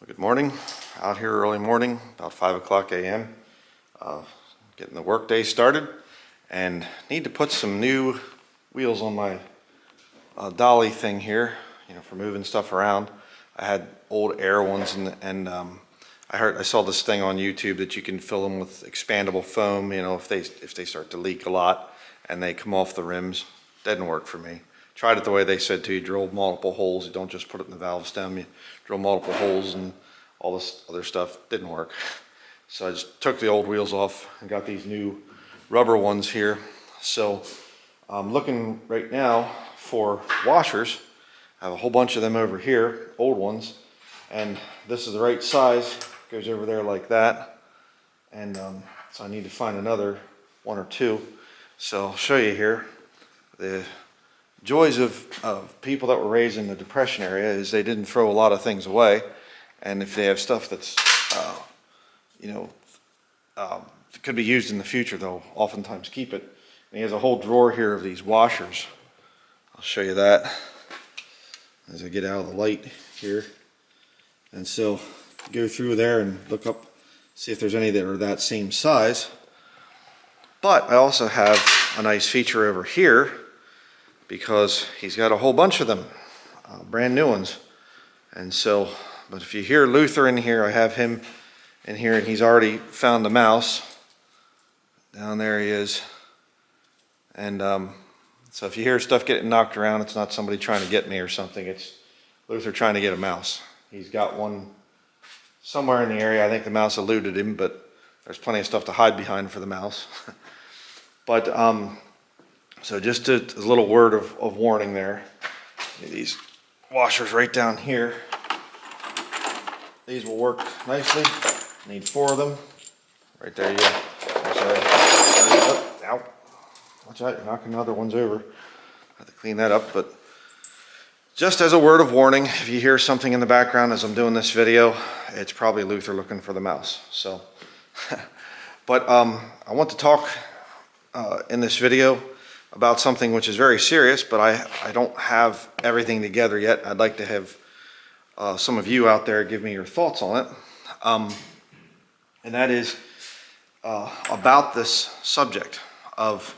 Good morning. Out here early morning, about 5 o'clock a.m. Getting the work day started, and need to put some new wheels on my dolly thing here, for moving stuff around. I had old air ones, and I saw this thing on YouTube that you can fill them with expandable foam. If they start to leak a lot and they come off the rims. Didn't work for me. Tried it the way they said to. You drill multiple holes. You don't just put it in the valve stem. You drill multiple holes and all this other stuff. Didn't work. So I just took the old wheels off and got these new rubber ones here. So I'm looking right now for washers. I have a whole bunch of them over here, old ones, and this is the right size. Goes over there like that, and so I need to find another one or two. So I'll show you here. The joys of people that were raised in the Depression area is they didn't throw a lot of things away, and if they have stuff that's could be used in the future, they'll oftentimes keep it. And he has a whole drawer here of these washers. I'll show you that as I get out of the light here. And so go through there and look up, see if there's any that are that same size. But I also have a nice feature over here, because he's got a whole bunch of them, brand new ones. And so, but if you hear Luther in here, I have him in here, and he's already found the mouse. Down there he is. And so if you hear stuff getting knocked around, it's not somebody trying to get me or something. It's Luther trying to get a mouse. He's got one somewhere in the area. I think the mouse eluded him, but there's plenty of stuff to hide behind for the mouse. But so just a little word of warning there. These washers right down here. These will work nicely. Need 4 of them. Right there you go. Sorry. Ow. Watch out, you're knocking other ones over. I have to clean that up, but just as a word of warning, if you hear something in the background as I'm doing this video, it's probably Luther looking for the mouse. So, but I want to talk in this video about something which is very serious, but I don't have everything together yet. I'd like to have some of you out there give me your thoughts on it. And that is about this subject of,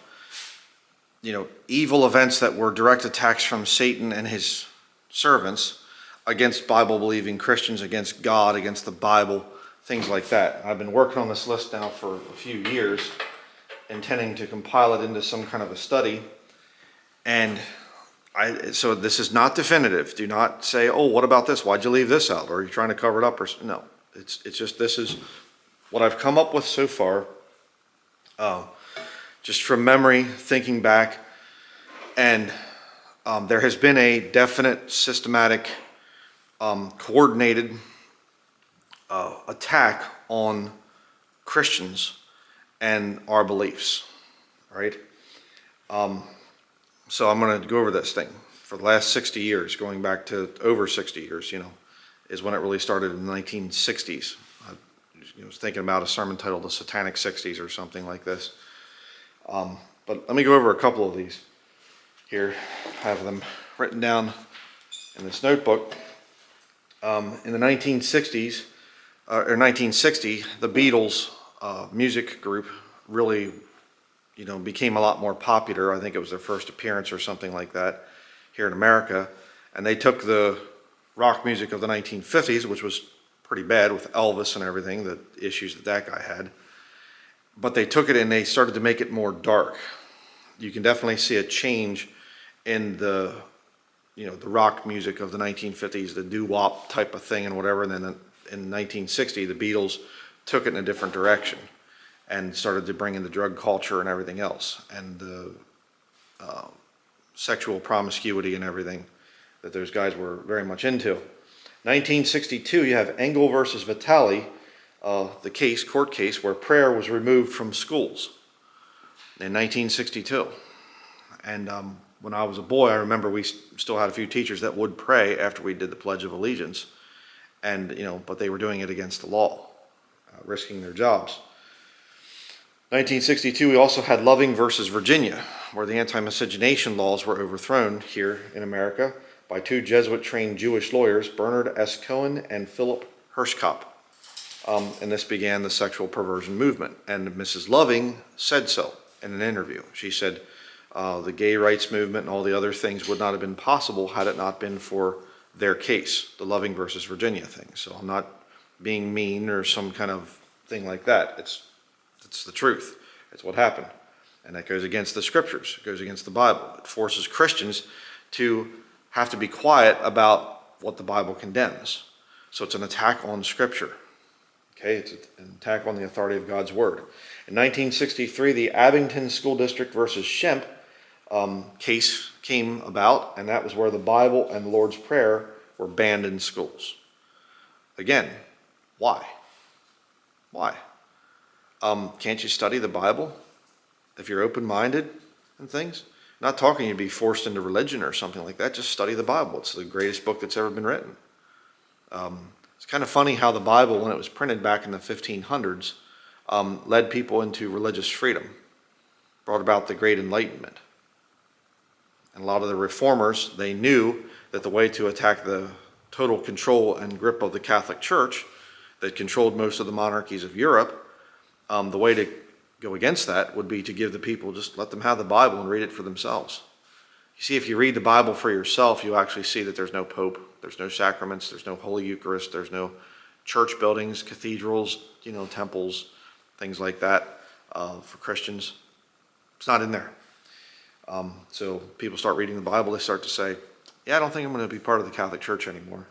evil events that were direct attacks from Satan and his servants against Bible-believing Christians, against God, against the Bible, things like that. I've been working on this list now for a few years, intending to compile it into some kind of a study. And so this is not definitive. Do not say, oh, what about this? Why'd you leave this out? Or are you trying to cover it up? No, it's just, this is what I've come up with so far. Just from memory, thinking back, and there has been a definite, systematic, coordinated attack on Christians and our beliefs, right? So I'm going to go over this thing. For the last 60 years, going back to over 60 years, is when it really started in the 1960s. I was thinking about a sermon titled The Satanic 60s or something like this. But let me go over a couple of these here. I have them written down in this notebook. In the 1960s, or 1960, the Beatles music group really, became a lot more popular. I think it was their first appearance or something like that here in America. And they took the rock music of the 1950s, which was pretty bad with Elvis and everything, the issues that guy had. But they took it and they started to make it more dark. You can definitely see a change in the rock music of the 1950s, the doo-wop type of thing and whatever. And then in 1960, the Beatles took it in a different direction and started to bring in the drug culture and everything else, and the sexual promiscuity and everything that those guys were very much into. 1962, you have Engel versus Vitale, the court case where prayer was removed from schools in 1962. And when I was a boy, I remember we still had a few teachers that would pray after we did the Pledge of Allegiance, and but they were doing it against the law, risking their jobs. 1962, we also had Loving versus Virginia, where the anti-miscegenation laws were overthrown here in America by 2 Jesuit-trained Jewish lawyers, Bernard S. Cohen and Philip Hirschkopf. And this began the sexual perversion movement. And Mrs. Loving said so in an interview. She said the gay rights movement and all the other things would not have been possible had it not been for their case, the Loving versus Virginia thing. So I'm not being mean or some kind of thing like that. It's the truth. It's what happened. And that goes against the scriptures. It goes against the Bible. It forces Christians to have to be quiet about what the Bible condemns. So it's an attack on scripture. Okay, it's an attack on the authority of God's word. In 1963, the Abington School District versus Shemp case came about, and that was where the Bible and the Lord's Prayer were banned in schools. Again, why? Why? Can't you study the Bible if you're open-minded and things? I'm not talking you be forced into religion or something like that. Just study the Bible. It's the greatest book that's ever been written. It's kind of funny how the Bible, when it was printed back in the 1500s, led people into religious freedom, brought about the Great Enlightenment. And a lot of the reformers, they knew that the way to attack the total control and grip of the Catholic Church that controlled most of the monarchies of Europe, the way to go against that would be to give the people, just let them have the Bible and read it for themselves. You see, if you read the Bible for yourself, you actually see that there's no pope, there's no sacraments, there's no Holy Eucharist, there's no church buildings, cathedrals, temples, things like that for Christians. It's not in there. So people start reading the Bible, they start to say, yeah, I don't think I'm going to be part of the Catholic Church anymore.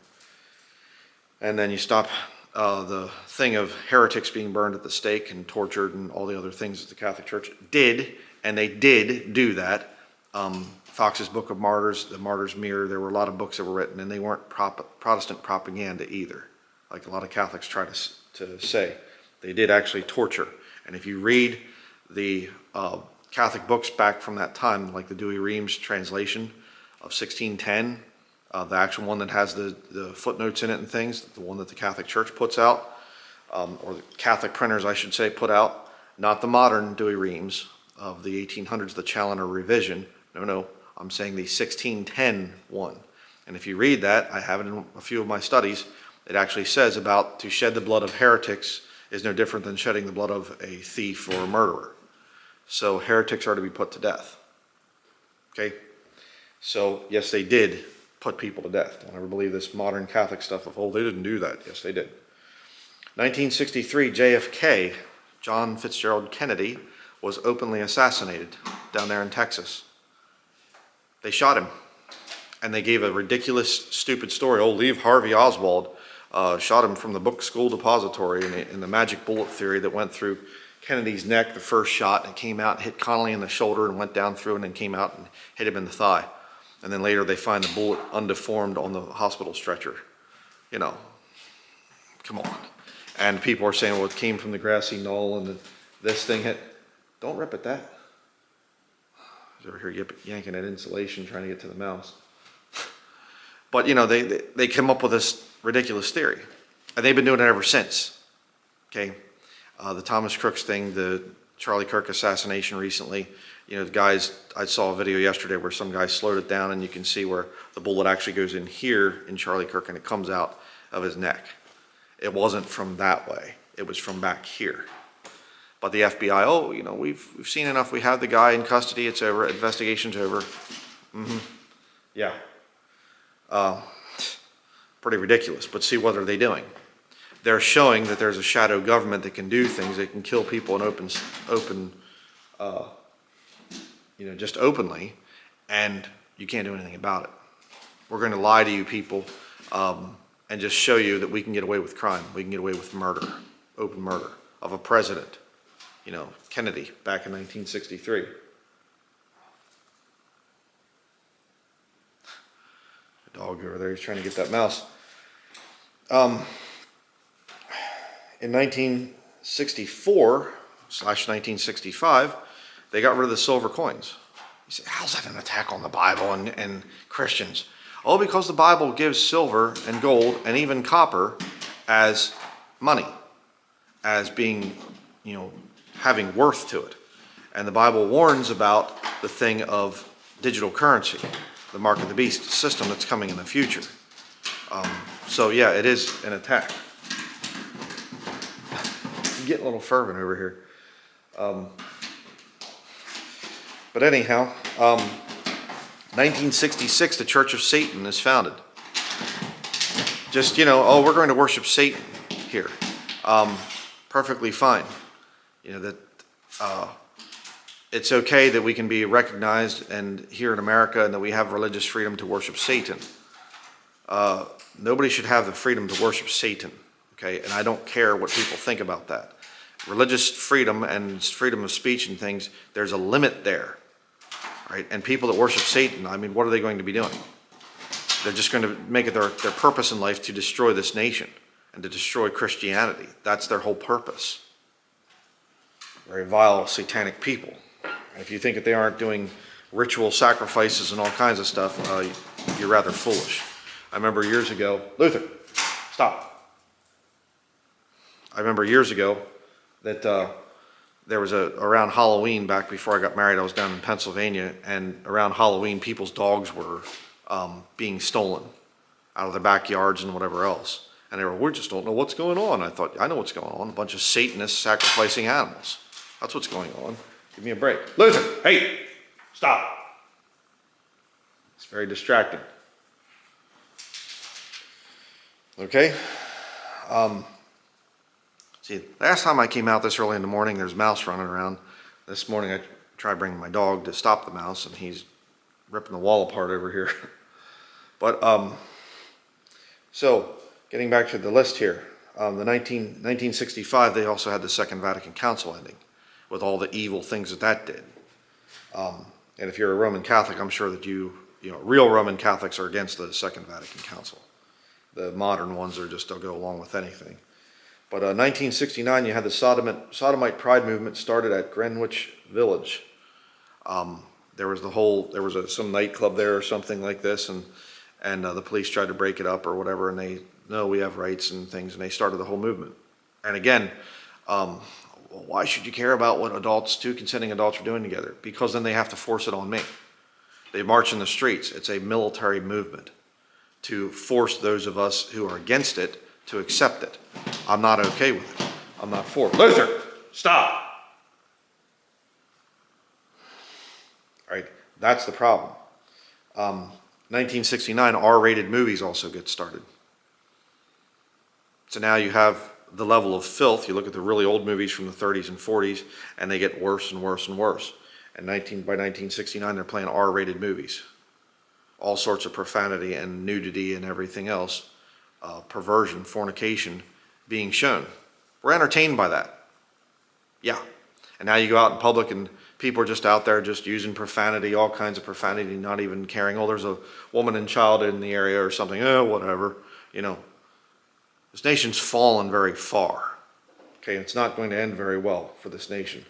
And then you stop the thing of heretics being burned at the stake and tortured and all the other things that the Catholic Church did, and they did do that. Fox's Book of Martyrs, the Martyr's Mirror, there were a lot of books that were written, and they weren't Protestant propaganda either, like a lot of Catholics try to say. They did actually torture. And if you read the Catholic books back from that time, like the Douay-Rheims translation of 1610, the actual one that has the footnotes in it and things, the one that the Catholic Church puts out, or the Catholic printers, I should say, put out, not the modern Douay-Rheims of the 1800s, the Challoner revision. No, I'm saying the 1610 one. And if you read that, I have it in a few of my studies, it actually says about to shed the blood of heretics is no different than shedding the blood of a thief or a murderer. So heretics are to be put to death. Okay? So, yes, they did put people to death. Don't ever believe this modern Catholic stuff of, oh, they didn't do that. Yes, they did. 1963, JFK, John Fitzgerald Kennedy, was openly assassinated down there in Texas. They shot him, and they gave a ridiculous, stupid story. Oh, Lee Harvey Oswald shot him from the book school depository in the magic bullet theory that went through Kennedy's neck, the first shot, and came out and hit Connolly in the shoulder and went down through and then came out and hit him in the thigh. And then later they find the bullet undeformed on the hospital stretcher. Come on. And people are saying, well, it came from the grassy knoll and this thing hit. Don't rip at that. I was over here yanking at insulation trying to get to the mouse. But, they came up with this ridiculous theory. And they've been doing it ever since. Okay? The Thomas Crooks thing, the Charlie Kirk assassination recently. The guys, I saw a video yesterday where some guy slowed it down and you can see where the bullet actually goes in here in Charlie Kirk and it comes out of his neck. It wasn't from that way. It was from back here. But the FBI, we've seen enough. We have the guy in custody. It's over. Investigation's over. Yeah. Pretty ridiculous. But see, what are they doing? They're showing that there's a shadow government that can do things. They can kill people in just openly, and you can't do anything about it. We're going to lie to you people and just show you that we can get away with crime. We can get away with murder, open murder of a president. Kennedy back in 1963. The dog over there, he's trying to get that mouse. In 1964/1965, they got rid of the silver coins. You say, how's that an attack on the Bible and Christians? Oh, because the Bible gives silver and gold and even copper as money, as being, having worth to it. And the Bible warns about the thing of digital currency, the mark of the beast system that's coming in the future. So yeah, it is an attack. getting a little fervent over here. But anyhow, 1966, the Church of Satan is founded. Just, oh, we're going to worship Satan here. Perfectly fine. That it's okay that we can be recognized and here in America and that we have religious freedom to worship Satan. Nobody should have the freedom to worship Satan, okay? And I don't care what people think about that. Religious freedom and freedom of speech and things, there's a limit there, right? And people that worship Satan, I mean, what are they going to be doing? They're just going to make it their purpose in life to destroy this nation and to destroy Christianity. That's their whole purpose. Very vile, satanic people. And if you think that they aren't doing ritual sacrifices and all kinds of stuff, you're rather foolish. I remember years ago, Luther, stop. I remember years ago that there was around Halloween, back before I got married, I was down in Pennsylvania, and around Halloween, people's dogs were being stolen out of their backyards and whatever else. And they were, we just don't know what's going on. I thought, I know what's going on. A bunch of Satanists sacrificing animals. That's what's going on. Give me a break. Luther, hey, stop. It's very distracting. Okay. See, last time I came out this early in the morning, there's a mouse running around. This morning I tried bringing my dog to stop the mouse, and he's ripping the wall apart over here. But, so, getting back to the list here. 1965, they also had the Second Vatican Council ending, with all the evil things that did. And if you're a Roman Catholic, I'm sure that real Roman Catholics are against the Second Vatican Council. The modern ones are just, they'll go along with anything. But 1969, you had the Sodomite Pride movement started at Greenwich Village. There was some nightclub there or something like this, and the police tried to break it up or whatever, and we have rights and things, and they started the whole movement. And again, why should you care about what two consenting adults are doing together? Because then they have to force it on me. They march in the streets. It's a military movement to force those of us who are against it to accept it. I'm not okay with it. I'm not for it. Luther, stop. All right, that's the problem. 1969, R-rated movies also get started. So now you have the level of filth. You look at the really old movies from the 30s and 40s, and they get worse and worse and worse. And by 1969, they're playing R-rated movies. All sorts of profanity and nudity and everything else, perversion, fornication being shown. We're entertained by that. Yeah. And now you go out in public and people are just out there just using profanity, all kinds of profanity, not even caring, oh, there's a woman and child in the area or something, whatever. This nation's fallen very far. Okay, it's not going to end very well for this nation.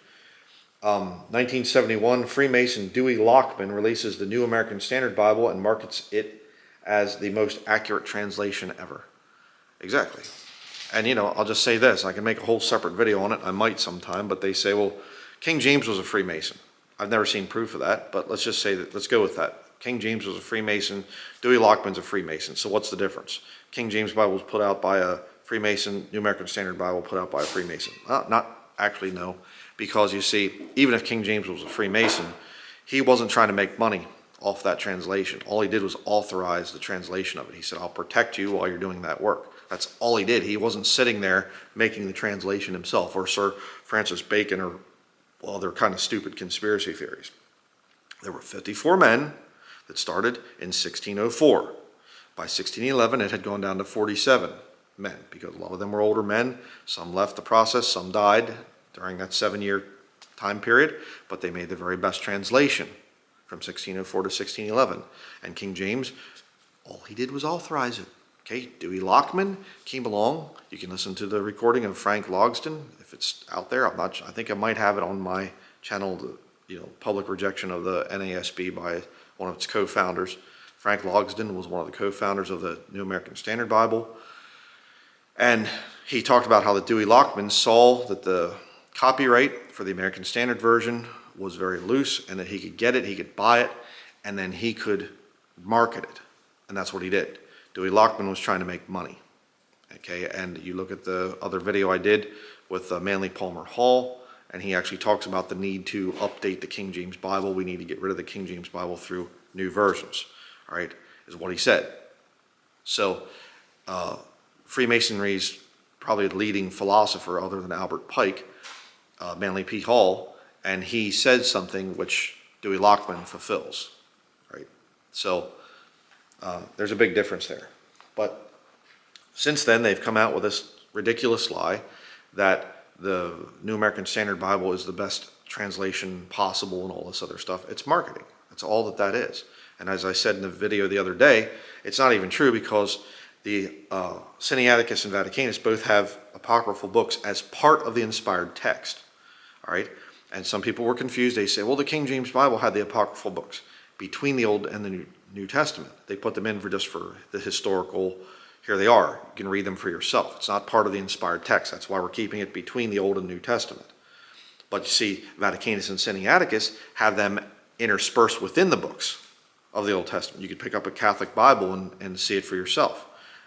1971, Freemason Dewey Lockman releases the New American Standard Bible and markets it as the most accurate translation ever. Exactly. And I'll just say this, I can make a whole separate video on it, I might sometime, but they say, well, King James was a Freemason. I've never seen proof of that, but let's just say that, let's go with that. King James was a Freemason, Dewey Lockman's a Freemason, so what's the difference? King James Bible was put out by a Freemason, New American Standard Bible put out by a Freemason. Not actually, no. Because you see, even if King James was a Freemason, he wasn't trying to make money off that translation. All he did was authorize the translation of it. He said, I'll protect you while you're doing that work. That's all he did. He wasn't sitting there making the translation himself, or Sir Francis Bacon, or, well, they're kind of stupid conspiracy theories. There were 54 men that started in 1604. By 1611, it had gone down to 47 men, because a lot of them were older men. Some left the process, some died during that 7-year time period, but they made the very best translation from 1604 to 1611. And King James, all he did was authorize it. Okay, Dewey Lockman came along. You can listen to the recording of Frank Logsdon if it's out there. I think I might have it on my channel. The public rejection of the NASB by one of its co-founders. Frank Logsdon was one of the co-founders of the New American Standard Bible, and he talked about how the Dewey Lockman saw that the copyright for the American Standard Version was very loose, and that he could get it, he could buy it, and then he could market it, and that's what he did. Dewey Lockman was trying to make money. Okay, and you look at the other video I did with Manly Palmer Hall, and he actually talks about the need to update the King James Bible. We need to get rid of the King James Bible through new versions, all right, is what he said. So Freemasonry's probably the leading philosopher other than Albert Pike, Manly P. Hall, and he said something which Dewey Lockman fulfills, right? So there's a big difference there. But since then, they've come out with this ridiculous lie that the New American Standard Bible is the best translation possible and all this other stuff. It's marketing. That's all that that is. And as I said in the video the other day, it's not even true, because the Sinaiticus and Vaticanus both have apocryphal books as part of the inspired text. All right? And some people were confused. They say, well, the King James Bible had the apocryphal books between the Old and the New Testament. They put them in for just for the historical, here they are. You can read them for yourself. It's not part of the inspired text. That's why we're keeping it between the Old and New Testament. But you see, Vaticanus and Sinaiticus have them interspersed within the books of the Old Testament. You could pick up a Catholic Bible and see it for yourself.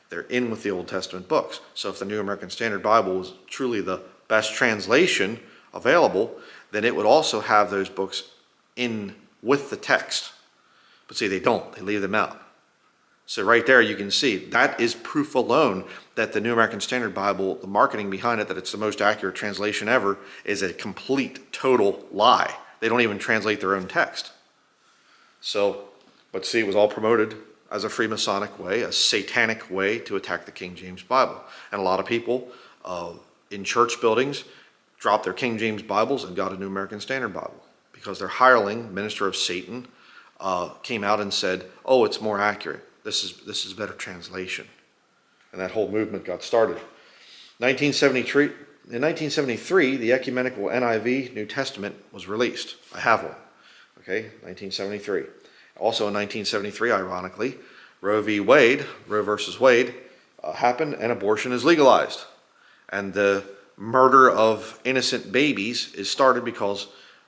They're in with the Old Testament books. So if the New American Standard Bible is truly the best translation available, then it would also have those books in with the text. But see, they don't. They leave them out. So right there you can see that is proof alone that the New American Standard Bible, the marketing behind it, that it's the most accurate translation ever, is a complete, total lie. They don't even translate their own text. So, but see, it was all promoted as a Freemasonic way, a satanic way to attack the King James Bible. And a lot of people in church buildings dropped their King James Bibles and got a New American Standard Bible because their hireling, minister of Satan, came out and said, oh, it's more accurate. This is better translation. And that whole movement got started. In 1973, the ecumenical NIV New Testament was released. I have one. Okay, 1973. Also in 1973, ironically, Roe versus Wade, happened, and abortion is legalized. And the murder of innocent babies is started because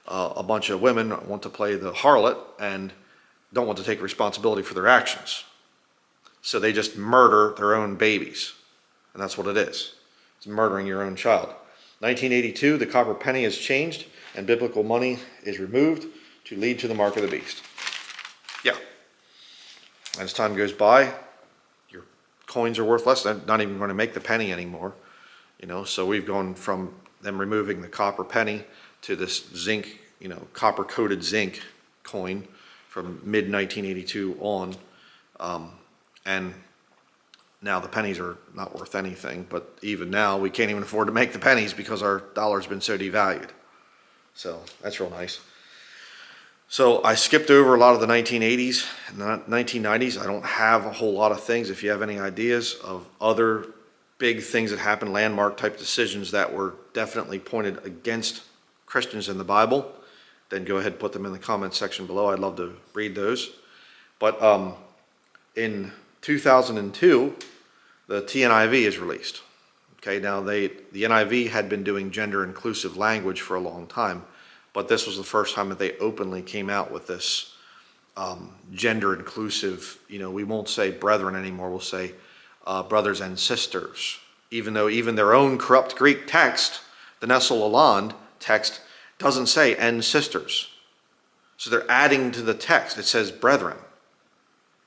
a bunch of women want to play the harlot and don't want to take responsibility for their actions. So they just murder their own babies. And that's what it is. It's murdering your own child. 1982, the copper penny is changed and biblical money is removed to lead to the mark of the beast. Yeah. As time goes by, your coins are worth less. They're not even going to make the penny anymore. You know, so we've gone from them removing the copper penny to this zinc, copper-coated zinc coin from mid-1982 on. And now the pennies are not worth anything, but even now we can't even afford to make the pennies because our dollar's been so devalued. So that's real nice. So I skipped over a lot of the 1980s and the 1990s. I don't have a whole lot of things. If you have any ideas of other big things that happened, landmark type decisions that were definitely pointed against Christians in the Bible, then go ahead and put them in the comment section below. I'd love to read those. But in 2002, the TNIV is released. Okay, now the NIV had been doing gender-inclusive language for a long time, but this was the first time that they openly came out with this gender-inclusive, we won't say brethren anymore, we'll say brothers and sisters, even though even their own corrupt Greek text, the Nestle Lalande text, doesn't say and sisters. So they're adding to the text. It says brethren.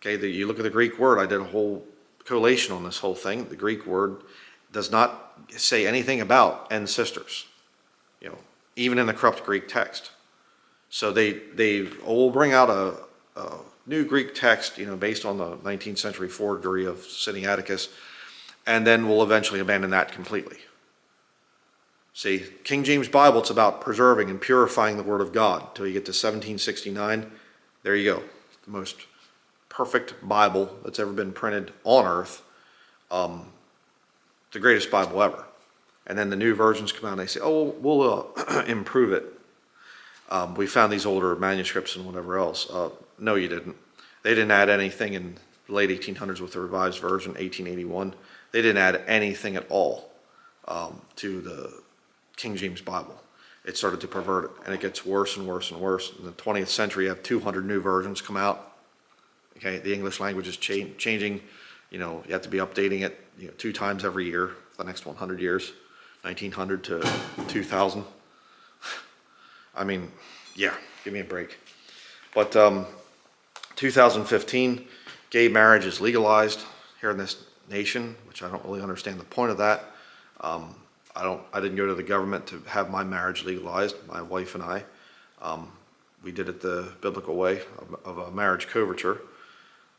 Okay, you look at the Greek word. I did a whole collation on this whole thing. The Greek word does not say anything about and sisters, even in the corrupt Greek text. So they will bring out a new Greek text, based on the 19th century forgery of Sinaiticus, and then we'll eventually abandon that completely. See, King James Bible, it's about preserving and purifying the Word of God. Until you get to 1769, there you go. The most perfect Bible that's ever been printed on earth. The greatest Bible ever. And then the new versions come out and they say, oh, we'll improve it. We found these older manuscripts and whatever else. No, you didn't. They didn't add anything in the late 1800s with the revised version, 1881. They didn't add anything at all to the King James Bible. It started to pervert it, and it gets worse and worse and worse. In the 20th century, you have 200 new versions come out. Okay, the English language is changing You know, you have to be updating it, 2 times every year for the next 100 years, 1900 to 2000. I mean, yeah, give me a break. But 2015, gay marriage is legalized here in this nation, which I don't really understand the point of that. I didn't go to the government to have my marriage legalized, my wife and I. We did it the biblical way of a marriage coverture.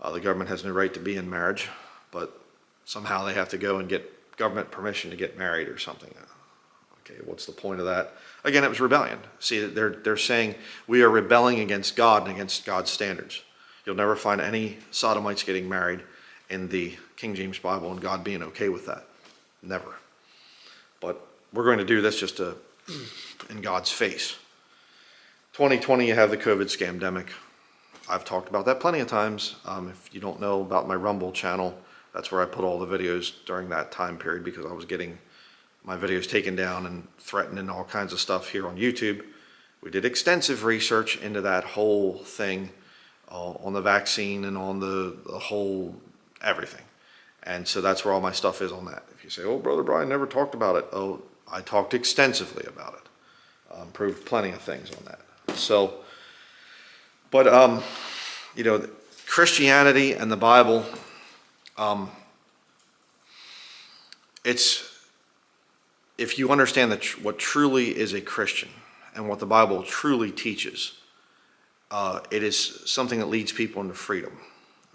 The government has no right to be in marriage, but somehow they have to go and get government permission to get married or something. Okay, what's the point of that? Again, it was rebellion. See, they're saying we are rebelling against God and against God's standards. You'll never find any sodomites getting married in the King James Bible and God being okay with that. Never. But we're going to do this just in God's face. 2020, you have the COVID scamdemic. I've talked about that plenty of times. If you don't know about my Rumble channel, that's where I put all the videos during that time period because I was getting my videos taken down and threatened and all kinds of stuff here on YouTube. We did extensive research into that whole thing on the vaccine and on the whole everything. And so that's where all my stuff is on that. If you say, oh, Brother Brian never talked about it. Oh, I talked extensively about it. Proved plenty of things on that. So, but, Christianity and the Bible, if you understand what truly is a Christian and what the Bible truly teaches, it is something that leads people into freedom,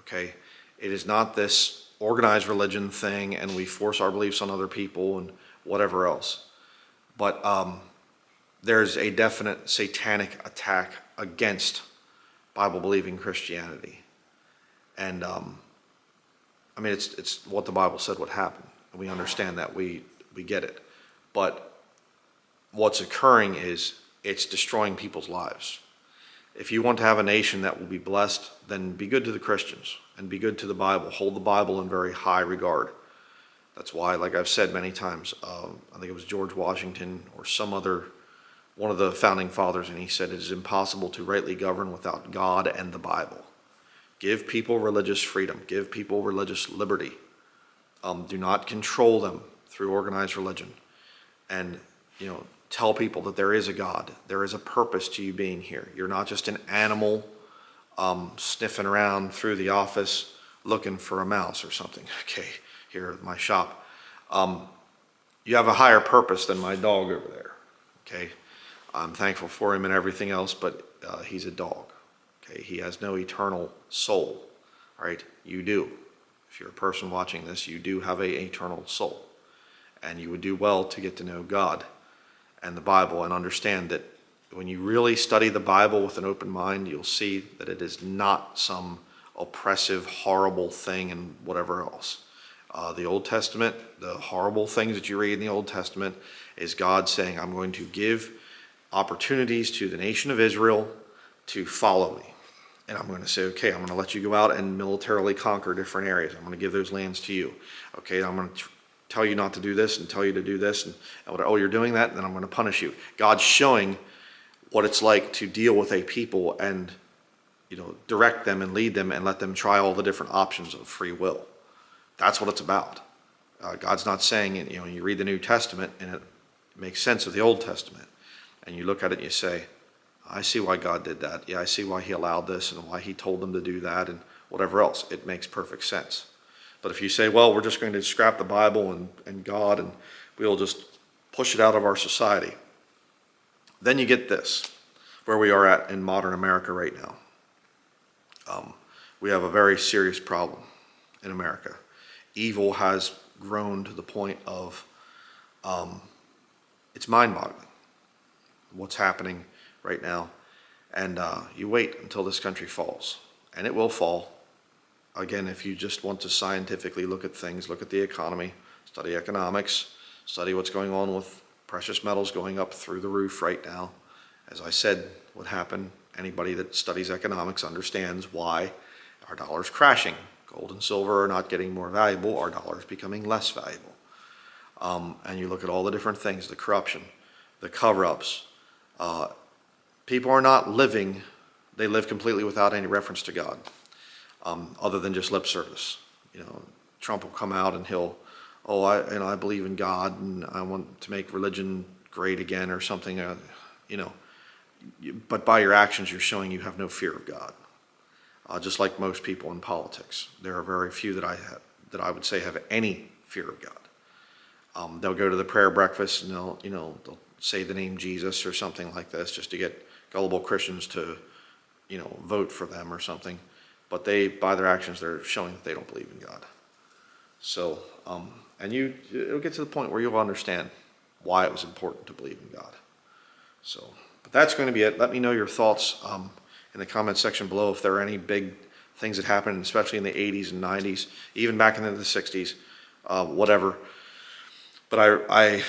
okay? It is not this organized religion thing and we force our beliefs on other people and whatever else. But there's a definite satanic attack against Bible-believing Christianity. And, it's what the Bible said would happen. And we understand that. We get it. But what's occurring is it's destroying people's lives. If you want to have a nation that will be blessed, then be good to the Christians and be good to the Bible. Hold the Bible in very high regard. That's why, like I've said many times, I think it was George Washington or one of the founding fathers, and he said it is impossible to rightly govern without God and the Bible. Give people religious freedom. Give people religious liberty. Do not control them through organized religion. And, tell people that there is a God. There is a purpose to you being here. You're not just an animal sniffing around through the office looking for a mouse or something, okay, here at my shop. You have a higher purpose than my dog over there, okay? I'm thankful for him and everything else, but he's a dog, okay? He has no eternal soul, all right? You do. If you're a person watching this, you do have an eternal soul. And you would do well to get to know God and the Bible and understand that when you really study the Bible with an open mind, you'll see that it is not some oppressive, horrible thing and whatever else. The Old Testament, the horrible things that you read in the Old Testament is God saying, I'm going to give opportunities to the nation of Israel to follow me. And I'm going to say, okay, I'm going to let you go out and militarily conquer different areas. I'm going to give those lands to you. Okay, I'm going to tell you not to do this and tell you to do this. And oh, you're doing that? Then I'm going to punish you. God's showing what it's like to deal with a people and, direct them and lead them and let them try all the different options of free will. That's what it's about. God's not saying, you read the New Testament and it makes sense of the Old Testament. And you look at it and you say, I see why God did that. Yeah, I see why he allowed this and why he told them to do that and whatever else. It makes perfect sense. But if you say, well, we're just going to scrap the Bible and God and we'll just push it out of our society, then you get this, where we are at in modern America right now. We have a very serious problem in America. Evil has grown to the point of it's mind-boggling what's happening right now. And you wait until this country falls. And it will fall. Again, if you just want to scientifically look at things, look at the economy, study economics, study what's going on with precious metals going up through the roof right now. As I said, what happened, anybody that studies economics understands why our dollar's crashing. Gold and silver are not getting more valuable, our dollar's becoming less valuable. And you look at all the different things, the corruption, the cover-ups. People are not living, they live completely without any reference to God, other than just lip service. Trump will come out and he'll, I believe in God and I want to make religion great again or something, but by your actions you're showing you have no fear of God. Just like most people in politics, there are very few that I would say have any fear of God. They'll go to the prayer breakfast and they'll say the name Jesus or something like this just to get gullible Christians to, vote for them or something. But by their actions, they're showing that they don't believe in God. So, it'll get to the point where you'll understand why it was important to believe in God. So, but that's going to be it. Let me know your thoughts in the comment section below if there are any big things that happened, especially in the 80s and 90s, even back into the 60s, whatever. But I,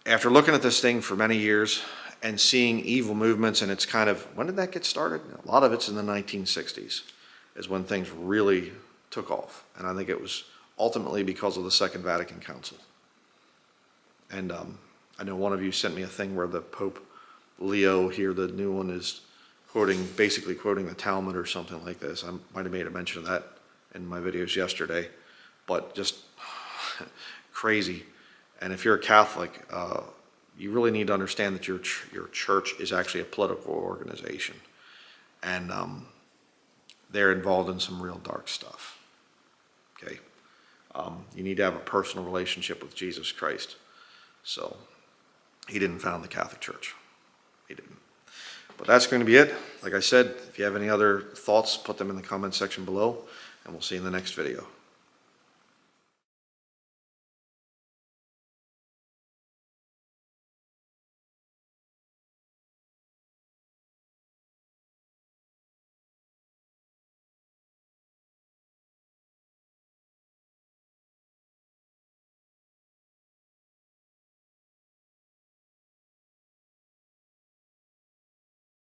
after looking at this thing for many years and seeing evil movements, and it's kind of, when did that get started? A lot of it's in the 1960s is when things really took off. And I think it was ultimately because of the Second Vatican Council. And I know one of you sent me a thing where the Pope Leo here, the new one, is basically quoting the Talmud or something like this. I might have made a mention of that in my videos yesterday, but just crazy. And if you're a Catholic, you really need to understand that your church is actually a political organization, and they're involved in some real dark stuff. Okay, you need to have a personal relationship with Jesus Christ. So he didn't found the Catholic Church. He didn't. But that's going to be it. Like I said, if you have any other thoughts, put them in the comment section below, and we'll see you in the next video.